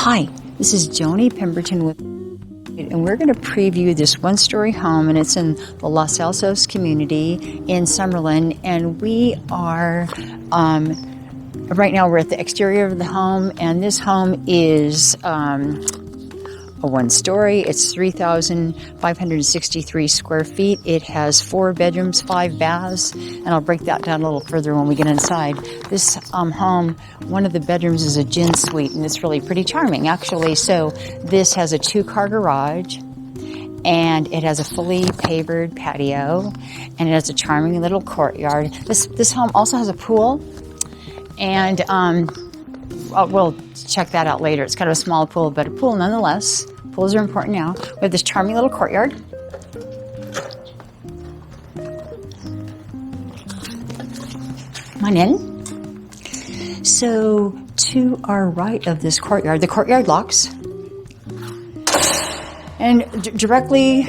Hi, this is joani.pemberton and we're going to preview this one-story home, and it's in the Los Altos community in Summerlin, and we are right now we're at the exterior of the home, and this home is a one-story. It's 3,563 square feet. It has 4 bedrooms, 5 baths, and I'll break that down a little further when we get inside. This home, one of the bedrooms is a gin suite, and it's really pretty charming, actually. So this has a 2-car garage, and it has a fully pavered patio, and it has a charming little courtyard. This home also has a pool, and we'll check that out later. It's kind of a small pool, but a pool nonetheless. Pools are important now. We have this charming little courtyard. Come on in. So to our right of this courtyard, the courtyard locks. And directly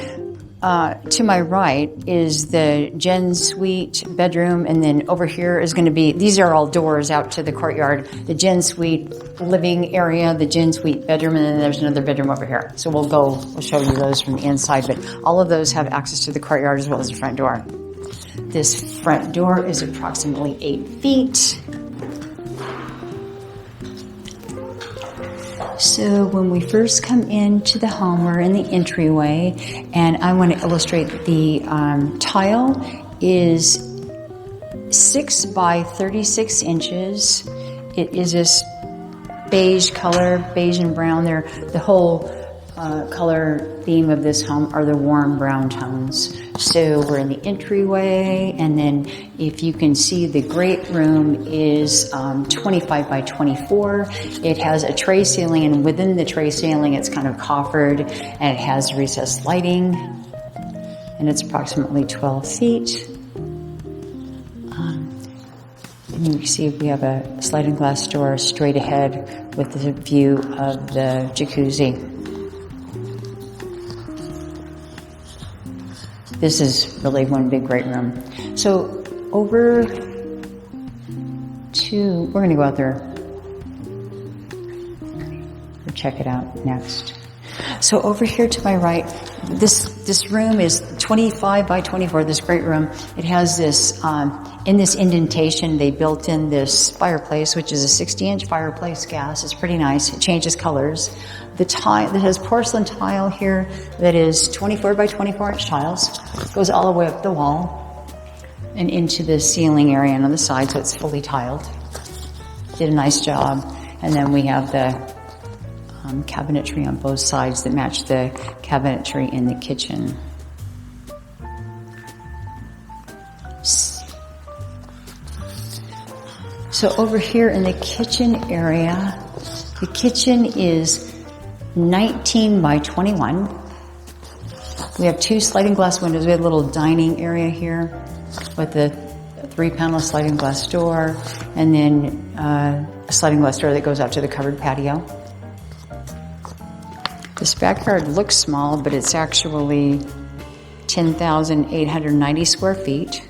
to my right is the gen suite bedroom, and then over here is going to be, these are all doors out to the courtyard, the gen suite living area, the gen suite bedroom, and then there's another bedroom over here. So we'll show you those from the inside, but all of those have access to the courtyard as well as the front door. This front door is approximately 8 feet. So when we first come into the home, we're in the entryway, and I want to illustrate the tile is 6 by 36 inches. It is this beige color, beige and brown. The whole color theme of this home are the warm brown tones. So we're in the entryway, and then if you can see, the great room is 25 by 24. It has a tray ceiling, and within the tray ceiling it's kind of coffered, and it has recessed lighting, and it's approximately 12 feet. And you can see we have a sliding glass door straight ahead with the view of the jacuzzi. This is really one big great room. So we're going to go out there or check it out next. So over here to my right, this room is 25 by 24, this great room. It has this, in this indentation, they built in this fireplace, which is a 60-inch fireplace gas. It's pretty nice. It changes colors. The tile, that has porcelain tile here that is 24 by 24 inch tiles. It goes all the way up the wall and into the ceiling area and on the side, so it's fully tiled. Did a nice job. And then we have the cabinetry on both sides that match the cabinetry in the kitchen. So over here in the kitchen area, the kitchen is 19 by 21. We have 2 sliding glass windows. We have a little dining area here with the 3-panel sliding glass door, and then a sliding glass door that goes out to the covered patio. This backyard looks small, but it's actually 10,890 square feet.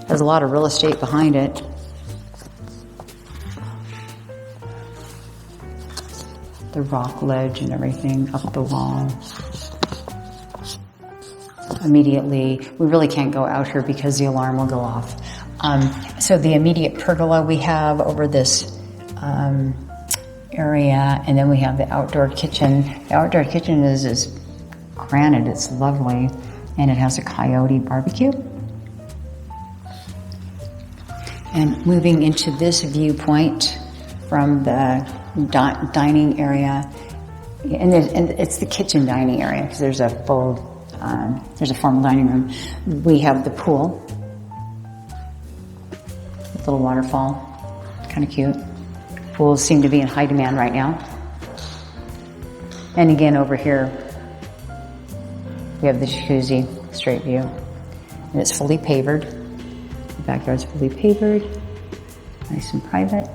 Has a lot of real estate behind it. The rock ledge and everything up the wall. Immediately, we really can't go out here because the alarm will go off. So the immediate pergola we have over this area, and then we have the outdoor kitchen. The outdoor kitchen is granite, it's lovely, and it has a coyote barbecue. And moving into this viewpoint from the dining area, and it's the kitchen dining area because there's a formal dining room. We have the pool, a little waterfall, kind of cute. Pools seem to be in high demand right now. And again, over here, we have the jacuzzi, straight view, and it's fully pavered. The backyard's fully pavered, nice and private.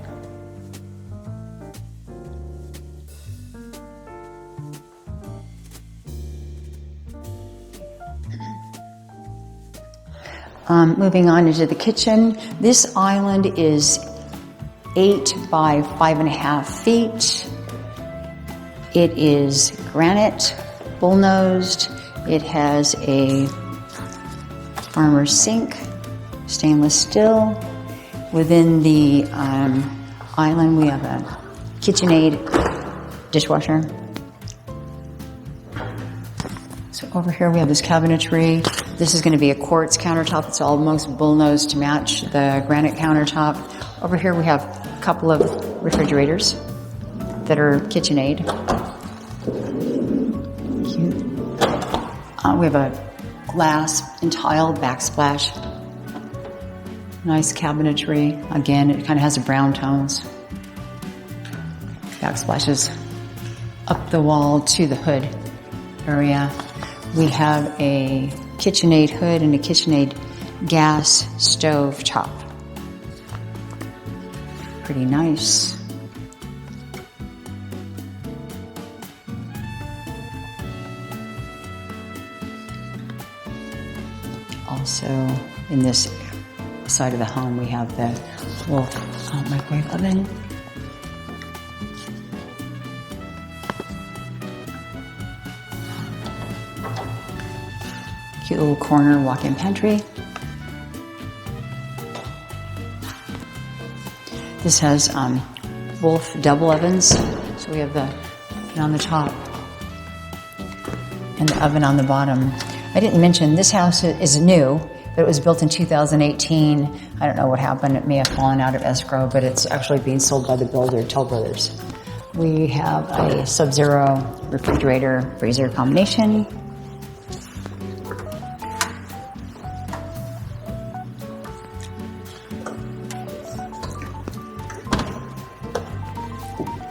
Moving on into the kitchen, this island is 8 by 5.5 feet. It is granite, bull-nosed. It has a farmer's sink, stainless steel. Within the island, we have a KitchenAid dishwasher. So over here we have this cabinetry. This is going to be a quartz countertop. It's almost bull-nosed to match the granite countertop. Over here we have a couple of refrigerators that are KitchenAid. Cute. We have a glass and tile backsplash. Nice cabinetry. Again, it kind of has the brown tones. Backsplashes up the wall to the hood area. We have a KitchenAid hood and a KitchenAid gas stove top. Pretty nice. Also, in this side of the home, we have the little microwave oven. Cute little corner walk-in pantry. This has Wolf double ovens. So we have the oven on the top and the oven on the bottom. I didn't mention this house is new, but it was built in 2018. I don't know what happened. It may have fallen out of escrow, but it's actually being sold by the builder, Toll Brothers. We have a Sub-Zero refrigerator freezer combination.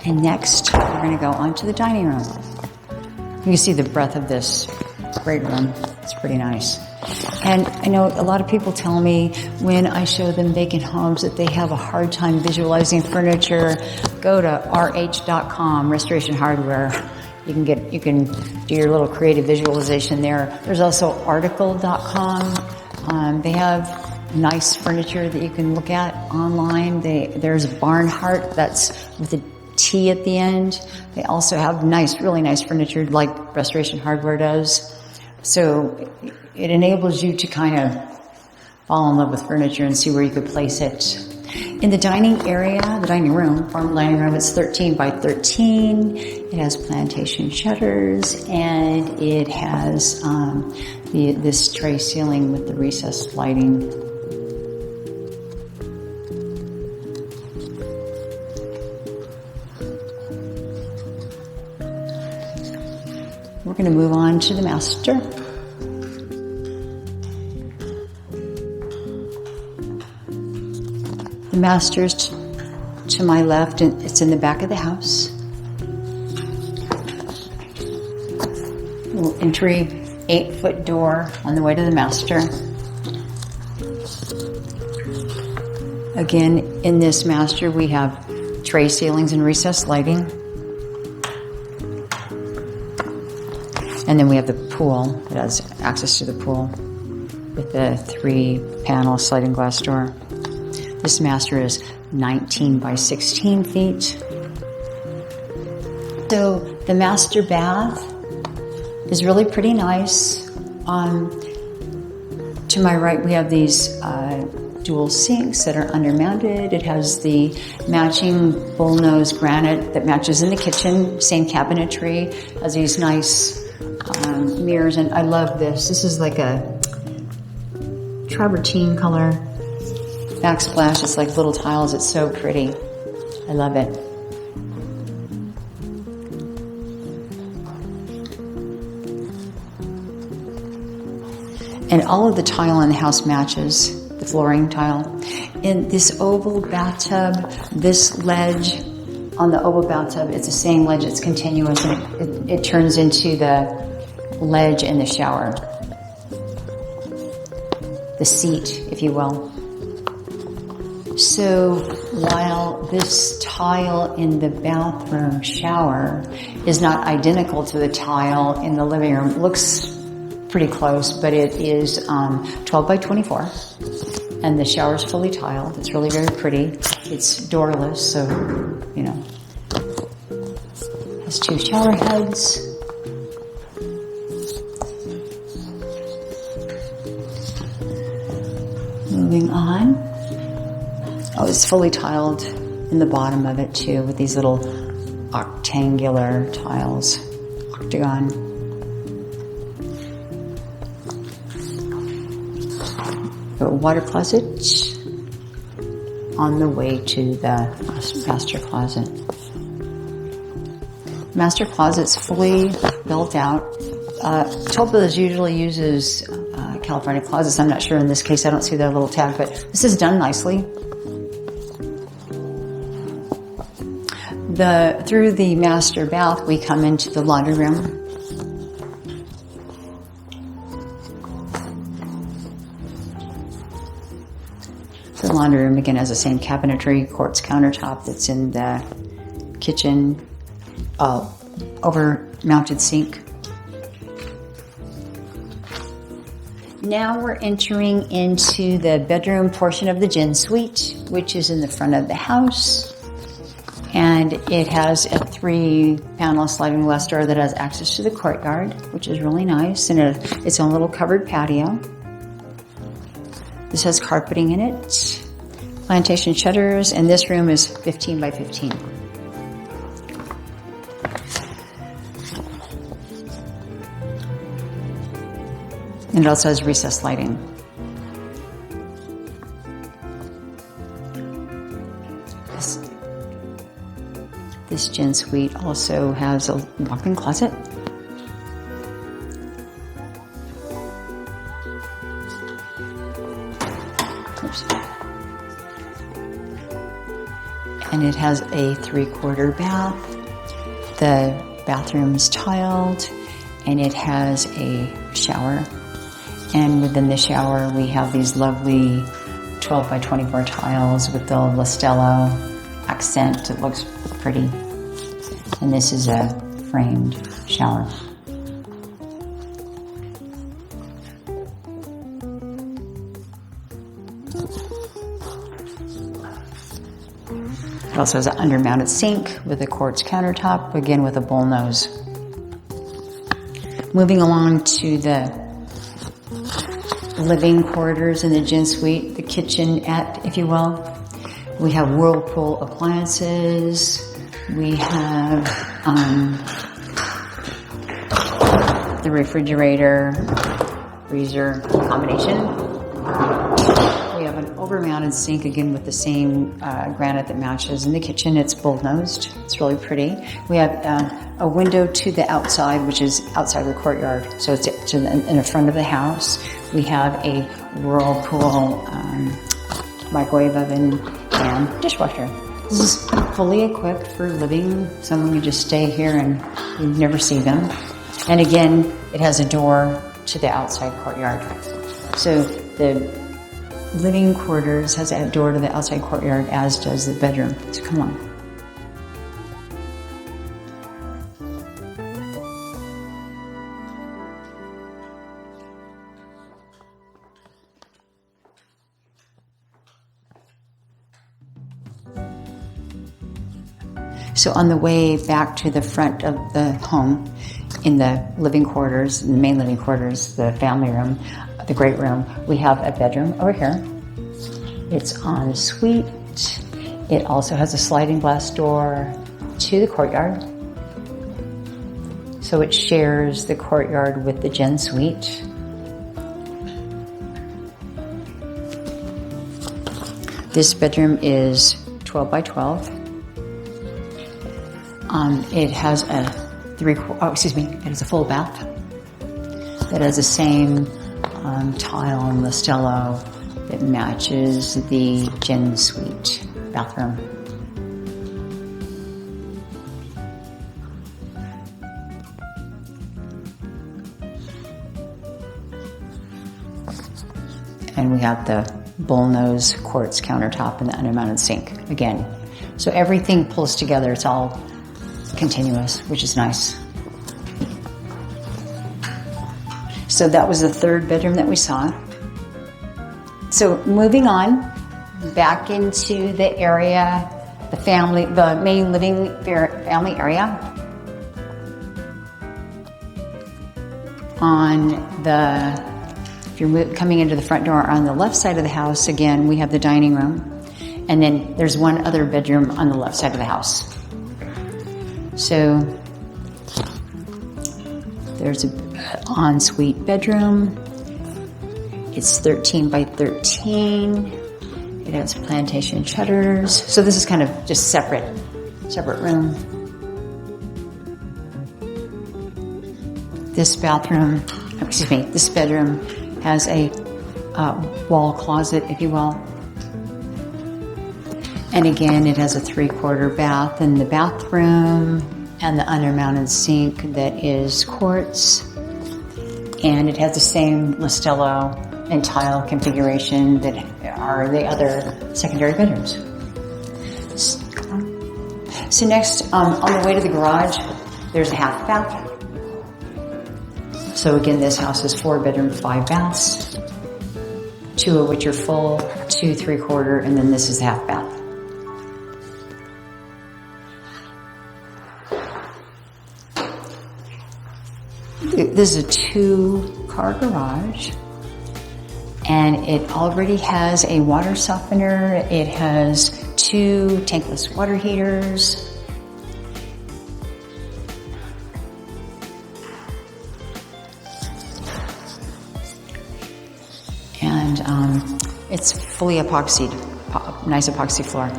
And next, we're going to go onto the dining room. You can see the breadth of this great room. It's pretty nice. And I know a lot of people tell me when I show them vacant homes that they have a hard time visualizing furniture. Go to rh.com, Restoration Hardware. You can do your little creative visualization there. There's also article.com. They have nice furniture that you can look at online. There's Barnhart, that's with a T at the end. They also have really nice furniture like Restoration Hardware does. So it enables you to kind of fall in love with furniture and see where you could place it. In the dining area, the dining room, formal dining room, it's 13 by 13. It has plantation shutters, and it has this tray ceiling with the recessed lighting. We're going to move on to the master. The master's to my left, and it's in the back of the house. Little entry, 8-foot door on the way to the master. Again, in this master, we have tray ceilings and recessed lighting. And then we have the pool that has access to the pool with the 3-panel sliding glass door. This master is 19 by 16 feet. So the master bath is really pretty nice. To my right, we have these dual sinks that are undermounted. It has the matching bull-nose granite that matches in the kitchen. Same cabinetry. Has these nice mirrors, and I love this. This is like a travertine color backsplash. It's like little tiles. It's so pretty. I love it. And all of the tile in the house matches the flooring tile. In this oval bathtub, this ledge on the oval bathtub, it's the same ledge. It's continuous, and it turns into the ledge in the shower. The seat, if you will. So while this tile in the bathroom shower is not identical to the tile in the living room, it looks pretty close, but it is 12 by 24. And the shower is fully tiled. It's really very pretty. It's doorless, so, has Has 2 shower heads. Moving on. Oh, it's fully tiled in the bottom of it too, with these little octangular tiles. Octagon. A water closet on the way to the master closet. Master closet's fully built out. Toll Brothers usually uses California closets. I'm not sure in this case. I don't see that little tag, but this is done nicely. Through the master bath, we come into the laundry room. The laundry room again has the same cabinetry, quartz countertop that's in the kitchen, over mounted sink. Now we're entering into the bedroom portion of the gin suite, which is in the front of the house. And it has a 3-panel sliding glass door that has access to the courtyard, which is really nice, and its own little covered patio. This has carpeting in it, plantation shutters, and this room is 15 by 15. And it also has recessed lighting. This gin suite also has a walk-in closet. Oops. And it has a 3/4 bath. The bathroom's tiled, and it has a shower. And within the shower, we have these lovely 12 by 24 tiles with the Listello accent. It looks pretty. And this is a framed shower. It also has an under-mounted sink with a quartz countertop, again with a bull nose. Moving along to the living quarters in the gin suite, the kitchenette, if you will. We have Whirlpool appliances. We have the refrigerator, freezer combination. We have an over-mounted sink, again with the same granite that matches in the kitchen. It's bull-nosed. It's really pretty. We have a window to the outside, which is outside the courtyard. So it's in the front of the house. We have a Whirlpool microwave oven and dishwasher. This is fully equipped for living. Someone can just stay here and you never see them. And again, it has a door to the outside courtyard. So the living quarters has a door to the outside courtyard, as does the bedroom. So come on. So on the way back to the front of the home, in the living quarters, in the main living quarters, the family room, the great room, we have a bedroom over here. It's en suite. It also has a sliding glass door to the courtyard. So it shares the courtyard with the gin suite. This bedroom is 12 by 12. It has it has a full bath. It has the same tile and Listello that matches the gin suite bathroom. And we have the bullnose quartz countertop and the under-mounted sink again. So everything pulls together. It's all continuous, which is nice. So that was the third bedroom that we saw. So moving on back into the area, the main living family area. on if you're coming into the front door on the left side of the house, again, we have the dining room. And then there's one other bedroom on the left side of the house. So there's an ensuite bedroom. It's 13 by 13. It has plantation shutters. So this is kind of just separate room. This bedroom has a wall closet, if you will. And again, it has a 3/4 bath in the bathroom and the undermounted sink that is quartz. And it has the same Listello and tile configuration that are the other secondary bedrooms. So next, on the way to the garage, there's a half bath. So again, this house is 4 bedrooms, 5 baths, 2 of which are full, 2 3/4, and then this is the half bath. This is a 2-car garage, and it already has a water softener. It has 2 tankless water heaters. And it's fully epoxied, nice epoxy floor.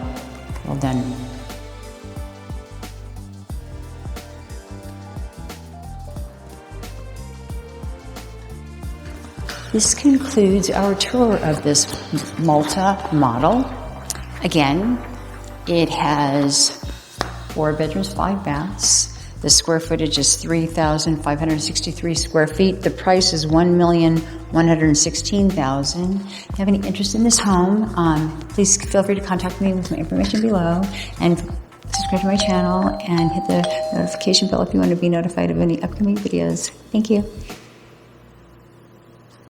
Well done. This concludes our tour of this Malta model. Again, it has 4 bedrooms, 5 baths. The square footage is 3,563 square feet. The price is $1,116,000. If you have any interest in this home, please feel free to contact me with my information below, and subscribe to my channel and hit the notification bell if you want to be notified of any upcoming videos. Thank you.